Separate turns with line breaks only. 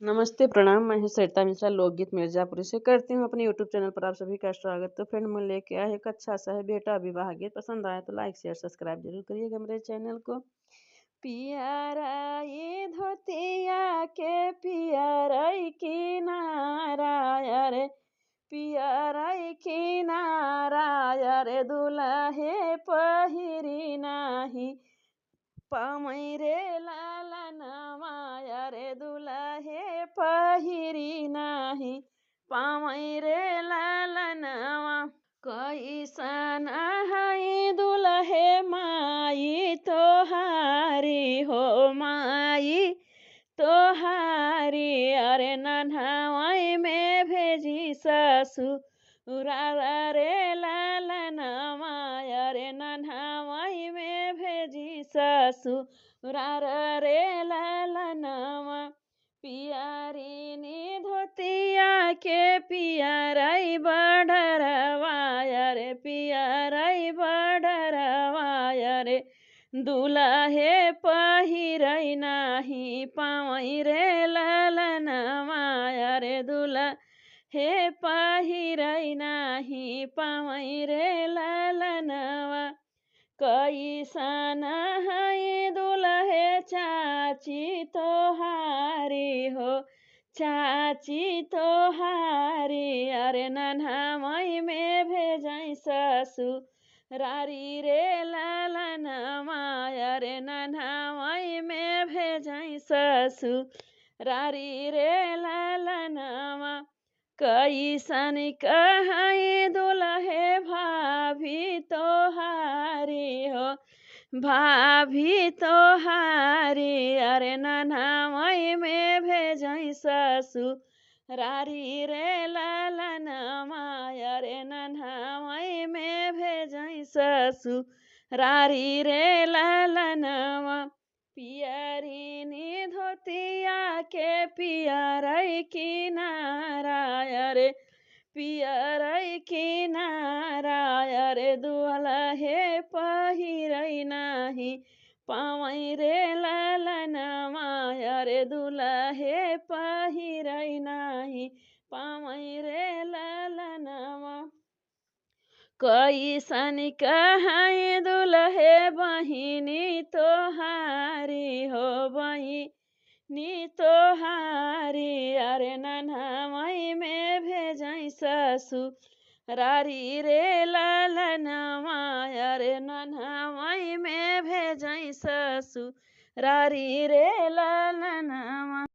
नमस्ते, प्रणाम। मैं हूँ सरिता मिश्रा, लोकगीत मिर्ज़ापुर से करती हूँ अपने यूट्यूब चैनल पर आप सभी का स्वागत। तो फ्रेंड मैं लेके आए एक अच्छा सा है बेटा विवाह गीत। पसंद आया तो लाइक, शेयर, सब्सक्राइब ज़रूर करिएगा मेरे चैनल को। पियराई धोतिया के पियराई किनारा रे, पियराई किनारा रे, दुल्हे पहिरी नाही पामै रे लालनमा रे, दुल्हे पहिरी नाही पामै रे लालनमा। कैसन है दुल्हे माई तोहारी हो, माई तोहारी अरे नन्हाई में भेजी ससुराल रे लालनमा रे, नन्हाई में भेजी ससुराल रे लालनमा। पियरिनी धोतिया के पियराई बडरवा रे, पियराई बडरवा रे, दुल्हे पहिरै नाही पामै रे लालनमा रे, दुल्हे पहिरै नाही पामै रे लालनमा। कैसन है दुल्हे चाची तोहारी हो, चाची तोहारी अरे नन्हाई में भेजै ससुरारी रे लालनमा रे, नन्हाई में भेजै ससुरारी रे लालनमा। कैसन कहे दुल्हे भाभी तोहारी हो, भाभी तोहारी अरे नन्हाई में भेजै ससुरारी रे लालनमा रे, नन्हाई में भेजै ससुरारी रे लालनमा। पियरिनी धोतिया के पियराई किनारा रे, पियराई किनारा रे, दुल्हे पहिरै नाही पामै रे लालनमा रे, दुल्हे पहिरै नाही पामै रे लालनमा। कैसन कहे दुल्हे बहिनी तोहारी हो, बहिनी तोहारी अरे नन्हाई में भेजै ससुरारी रे लालनमा रे, नन्हाई में भेजै ससुरारी रे लालनमा।